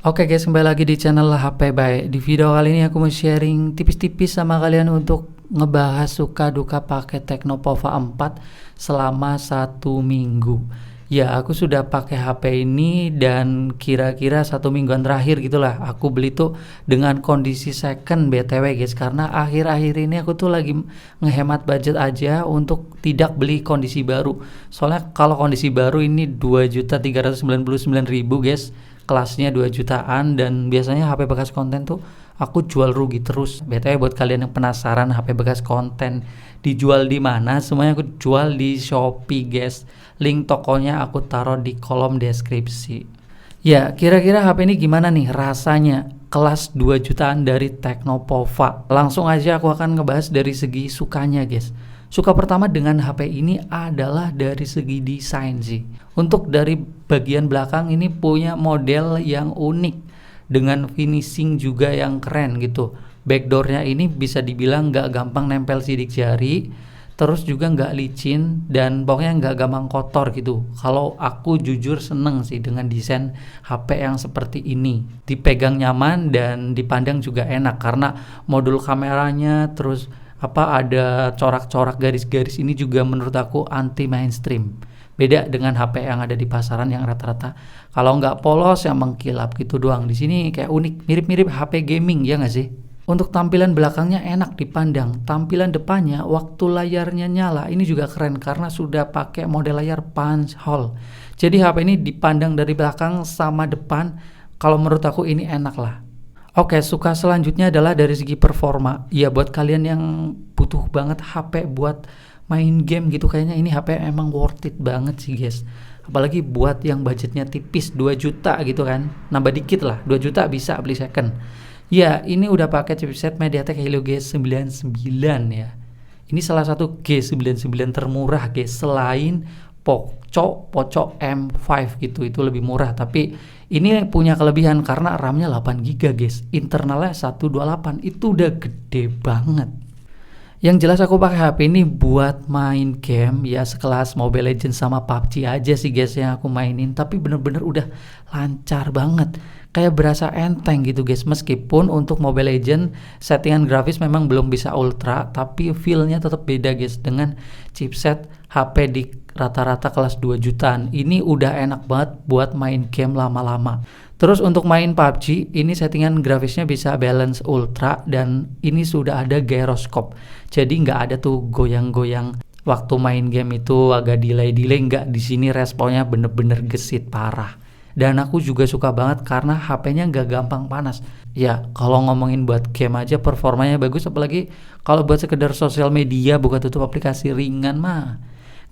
Oke guys, kembali lagi di channel HP Baik. Di video kali ini aku mau sharing tipis-tipis sama kalian untuk ngebahas suka duka pakai Tecnopova 4 selama 1 minggu. Ya, aku sudah pakai HP ini dan kira-kira 1 mingguan terakhir gitulah. Aku beli tuh dengan kondisi second BTW guys, karena akhir-akhir ini aku tuh lagi ngehemat budget aja untuk tidak beli kondisi baru. Soalnya kalau kondisi baru ini 2.399.000 guys, kelasnya 2 jutaan, dan biasanya HP bekas konten tuh aku jual rugi terus. BTW buat kalian yang penasaran HP bekas konten dijual di mana, semuanya aku jual di Shopee guys. Link tokonya aku taruh di kolom deskripsi. Ya, kira-kira HP ini gimana nih rasanya? Kelas 2 jutaan dari Tecnopova. Langsung aja aku akan ngebahas dari segi sukanya guys. Suka pertama dengan HP ini adalah dari segi desain sih. Untuk dari bagian belakang ini punya model yang unik dengan finishing juga yang keren gitu. Backdoornya ini bisa dibilang nggak gampang nempel sidik jari, terus juga nggak licin dan pokoknya nggak gampang kotor gitu. Kalau aku jujur seneng sih dengan desain HP yang seperti ini. Dipegang nyaman dan dipandang juga enak karena modul kameranya, terus ada corak-corak garis-garis ini juga menurut aku anti mainstream. Beda dengan HP yang ada di pasaran yang rata-rata kalau nggak polos yang mengkilap gitu doang. Di sini kayak unik, mirip-mirip HP gaming ya nggak sih? Untuk tampilan belakangnya enak dipandang. Tampilan depannya waktu layarnya nyala ini juga keren karena sudah pakai model layar punch hole. Jadi HP ini dipandang dari belakang sama depan. Kalau menurut aku ini enak lah. Oke, suka selanjutnya adalah dari segi performa. Ya buat kalian yang butuh banget HP buat main game gitu, kayaknya ini HP emang worth it banget sih guys. Apalagi buat yang budgetnya tipis 2 juta gitu kan. Nambah dikit lah, 2 juta bisa beli second. Ya, ini udah pakai chipset MediaTek Helio G99 ya. Ini salah satu G99 termurah guys, selain Poco M5 gitu, itu lebih murah, tapi ini punya kelebihan karena RAM-nya 8GB guys, internalnya 128, itu udah gede banget. Yang jelas aku pakai HP ini buat main game ya, sekelas Mobile Legends sama PUBG aja sih guys yang aku mainin, tapi bener-bener udah lancar banget. Kayak berasa enteng gitu guys, meskipun untuk Mobile Legends settingan grafis memang belum bisa ultra, tapi feel-nya tetap beda guys dengan chipset HP di rata-rata kelas 2 jutaan. Ini udah enak banget buat main game lama-lama. Terus untuk main PUBG, ini settingan grafisnya bisa balance ultra dan ini sudah ada gyroscope. Jadi nggak ada tuh goyang-goyang waktu main game itu agak delay-delay, nggak. Di sini responnya bener-bener gesit parah. Dan aku juga suka banget karena HP-nya nggak gampang panas. Ya, kalau ngomongin buat game aja performanya bagus, apalagi kalau buat sekedar sosial media buka tutup aplikasi ringan mah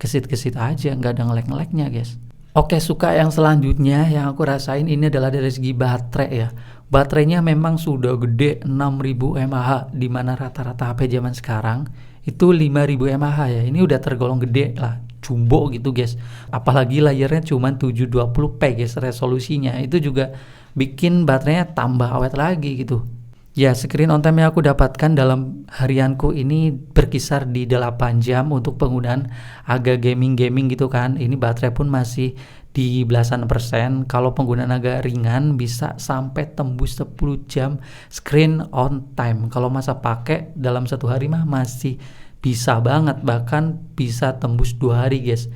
gesit-gesit aja, nggak ada ngelek-ngeleknya guys. Oke, suka yang selanjutnya yang aku rasain ini adalah dari segi baterai ya. Baterainya memang sudah gede 6000 mAh, di mana rata-rata HP zaman sekarang itu 5000 mAh ya. Ini udah tergolong gede lah, jumbo gitu guys. Apalagi layarnya cuma 720p guys resolusinya. Itu juga bikin baterainya tambah awet lagi gitu. Ya, screen on time yang aku dapatkan dalam harianku ini berkisar di 8 jam untuk penggunaan agak gaming-gaming gitu kan. Ini baterai pun masih di belasan persen. Kalau penggunaan agak ringan bisa sampai tembus 10 jam screen on time. Kalau masa pakai dalam 1 hari mah masih bisa banget, bahkan bisa tembus 2 hari guys.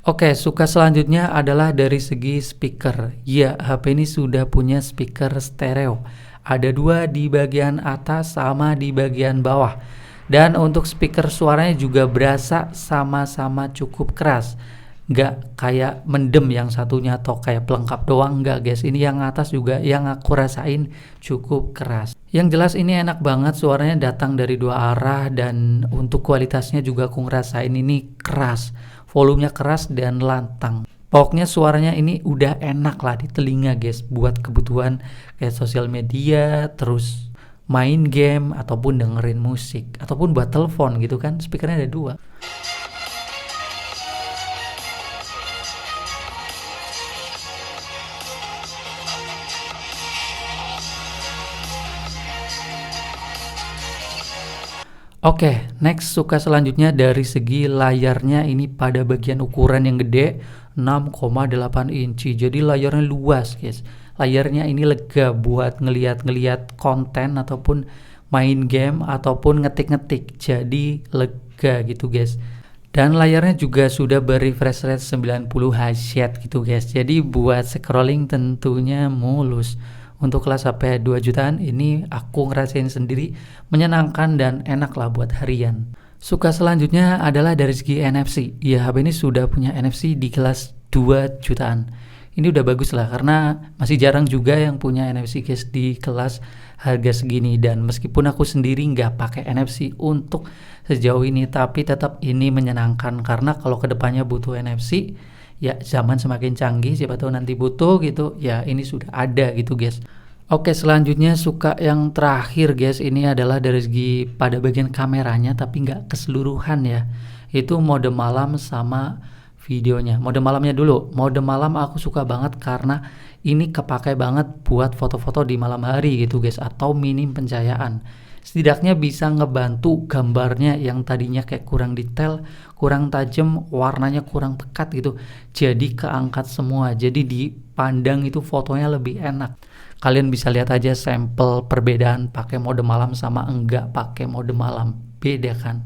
Oke, suka selanjutnya adalah dari segi speaker. Ya, HP ini sudah punya speaker stereo. Ada 2 di bagian atas sama di bagian bawah. Dan untuk speaker suaranya juga berasa sama-sama cukup keras. Nggak kayak mendem yang satunya atau kayak pelengkap doang, nggak guys. Ini yang atas juga yang aku rasain cukup keras. Yang jelas ini enak banget, suaranya datang dari 2 arah dan untuk kualitasnya juga aku ngerasain ini keras. Volumenya keras dan lantang. Pokoknya suaranya ini udah enak lah di telinga guys, buat kebutuhan kayak sosial media, terus main game, ataupun dengerin musik, ataupun buat telepon gitu kan, speakernya ada 2. Oke, next suka selanjutnya dari segi layarnya ini pada bagian ukuran yang gede 6,8 inci. Jadi layarnya luas guys. layarnya ini lega buat ngeliat-ngeliat konten ataupun main game ataupun ngetik-ngetik, jadi lega gitu guys. Dan layarnya juga sudah berrefresh rate 90 Hz gitu guys, jadi buat scrolling tentunya mulus. Untuk kelas HP 2 jutaan ini aku ngerasain sendiri, menyenangkan dan enak lah buat harian. Suka selanjutnya adalah dari segi NFC. Ya, HP ini sudah punya NFC di kelas 2 jutaan. Ini udah bagus lah, karena masih jarang juga yang punya NFC guys di kelas harga segini. Dan meskipun aku sendiri nggak pakai NFC untuk sejauh ini, tapi tetap ini menyenangkan, karena kalau kedepannya butuh NFC, ya zaman semakin canggih, siapa tahu nanti butuh gitu, ya ini sudah ada gitu guys. Oke, selanjutnya suka yang terakhir guys, ini adalah dari segi pada bagian kameranya, tapi nggak keseluruhan ya. Itu mode malam sama videonya. Mode malamnya dulu. Mode malam aku suka banget karena ini kepakai banget buat foto-foto di malam hari gitu guys, atau minim pencahayaan. Setidaknya bisa ngebantu gambarnya yang tadinya kayak kurang detail, kurang tajam, warnanya kurang pekat gitu, jadi keangkat semua. Jadi dipandang itu fotonya lebih enak. Kalian bisa lihat aja sampel perbedaan pakai mode malam sama enggak pakai mode malam. Beda kan?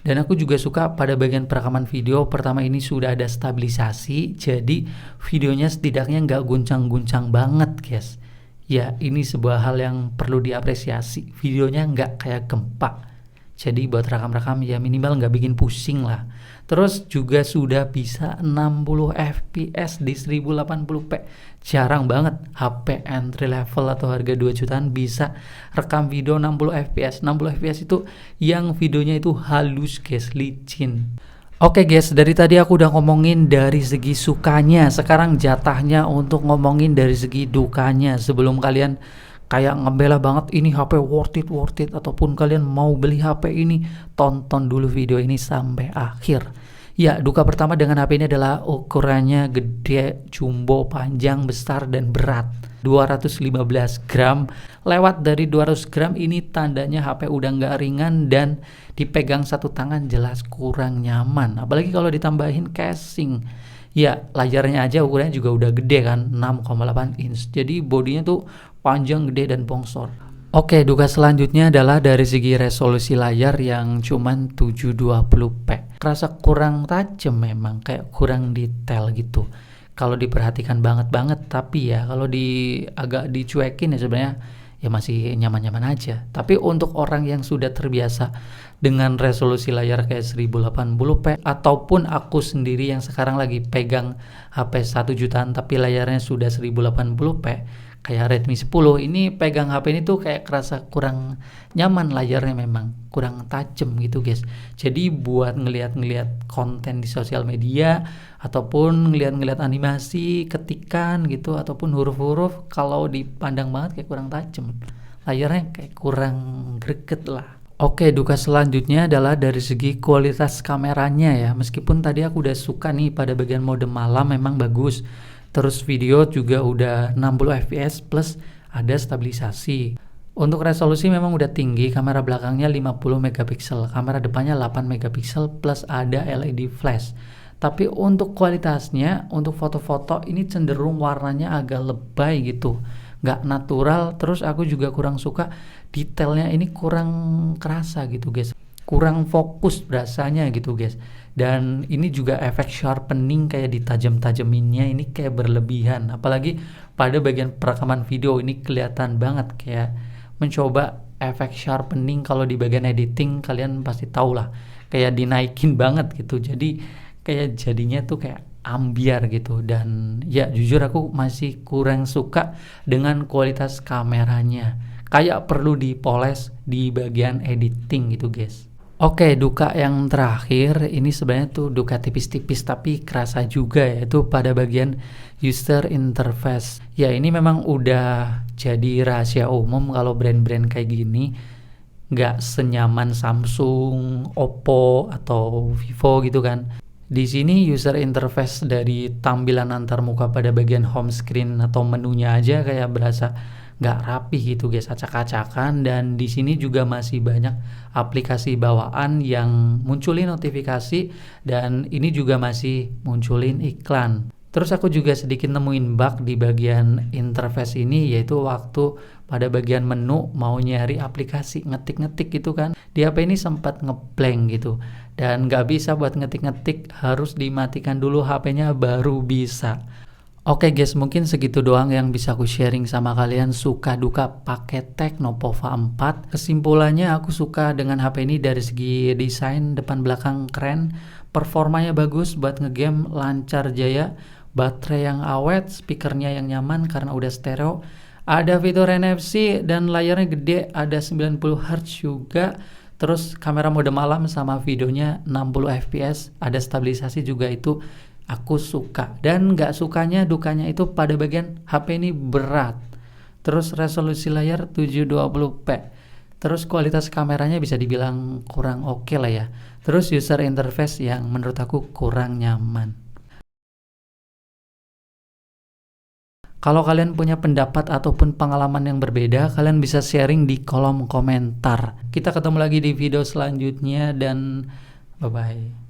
Dan aku juga suka pada bagian perekaman video. Pertama, ini sudah ada stabilisasi, jadi videonya setidaknya nggak guncang-guncang banget guys. Ya, ini sebuah hal yang perlu diapresiasi. Videonya nggak kayak gempa, jadi buat rekam-rekam ya minimal nggak bikin pusing lah. Terus juga sudah bisa 60 fps di 1080p. Jarang banget HP entry level atau harga 2 jutaan bisa rekam video 60 fps. 60 fps itu yang videonya itu halus guys, licin. Oke guys, dari tadi aku udah ngomongin dari segi sukanya. Sekarang jatahnya untuk ngomongin dari segi dukanya. Sebelum kalian kayak ngebela banget ini HP worth it ataupun kalian mau beli HP ini, tonton dulu video ini sampai akhir. Ya, duka pertama dengan HP ini adalah ukurannya gede, jumbo, panjang, besar, dan berat. 215 gram. Lewat dari 200 gram ini tandanya HP udah nggak ringan dan dipegang satu tangan jelas kurang nyaman. Apalagi kalau ditambahin casing. Ya, layarnya aja ukurannya juga udah gede kan, 6,8 inch. Jadi bodinya tuh panjang, gede, dan bongsor. Oke, duka selanjutnya adalah dari segi resolusi layar yang cuman 720p. Kerasa kurang tajam memang, kayak kurang detail gitu. Kalau diperhatikan banget, tapi ya kalau agak dicuekin ya sebenarnya ya masih nyaman-nyaman aja. Tapi untuk orang yang sudah terbiasa dengan resolusi layar kayak 1080p, ataupun aku sendiri yang sekarang lagi pegang HP 1 jutaan tapi layarnya sudah 1080p, kayak Redmi 10, ini pegang HP ini tuh kayak kerasa kurang nyaman, layarnya memang kurang tajam gitu guys. Jadi buat ngelihat konten di sosial media ataupun ngelihat animasi, ketikan gitu ataupun huruf-huruf, kalau dipandang banget kayak kurang tajam, layarnya kayak kurang greget lah. Oke, duka selanjutnya adalah dari segi kualitas kameranya ya. Meskipun tadi aku udah suka nih pada bagian mode malam memang bagus. Terus video juga udah 60 fps plus ada stabilisasi. Untuk resolusi memang udah tinggi, kamera belakangnya 50 megapiksel, kamera depannya 8 megapiksel plus ada LED flash. Tapi untuk kualitasnya, untuk foto-foto ini cenderung warnanya agak lebay gitu, nggak natural. Terus aku juga kurang suka detailnya, ini kurang kerasa gitu guys, kurang fokus berasanya gitu guys. Dan ini juga efek sharpening kayak ditajam-tajaminnya ini kayak berlebihan. Apalagi pada bagian perekaman video ini kelihatan banget kayak mencoba efek sharpening. Kalau di bagian editing kalian pasti tahu lah, kayak dinaikin banget gitu. Jadi kayak jadinya tuh kayak ambiar gitu. Dan ya jujur aku masih kurang suka dengan kualitas kameranya. Kayak perlu dipoles di bagian editing gitu guys. Oke, duka yang terakhir ini sebenarnya tuh duka tipis-tipis tapi kerasa juga, yaitu pada bagian user interface. Ya, ini memang udah jadi rahasia umum kalau brand-brand kayak gini nggak senyaman Samsung, Oppo, atau Vivo gitu kan. Di sini user interface dari tampilan antarmuka pada bagian home screen atau menunya aja kayak berasa nggak rapi gitu guys, acak-acakan. Dan di sini juga masih banyak aplikasi bawaan yang munculin notifikasi, dan ini juga masih munculin iklan. Terus aku juga sedikit nemuin bug di bagian interface ini, yaitu waktu pada bagian menu mau nyari aplikasi, ngetik-ngetik gitu kan. Di HP ini sempat ngeblank gitu. Dan nggak bisa buat ngetik-ngetik, harus dimatikan dulu HP-nya baru bisa. Oke guys, mungkin segitu doang yang bisa aku sharing sama kalian suka duka pakai Tecno Pova 4. Kesimpulannya aku suka dengan HP ini dari segi desain depan belakang keren, performanya bagus buat ngegame lancar jaya, baterai yang awet, speakernya yang nyaman karena udah stereo, ada fitur NFC dan layarnya gede, ada 90 Hz juga. Terus kamera mode malam sama videonya 60 fps, ada stabilisasi juga, itu aku suka. Dan nggak sukanya dukanya itu pada bagian HP ini berat. Terus resolusi layar 720p. Terus kualitas kameranya bisa dibilang kurang oke lah ya. Terus user interface yang menurut aku kurang nyaman. Kalau kalian punya pendapat ataupun pengalaman yang berbeda, kalian bisa sharing di kolom komentar. Kita ketemu lagi di video selanjutnya dan bye-bye.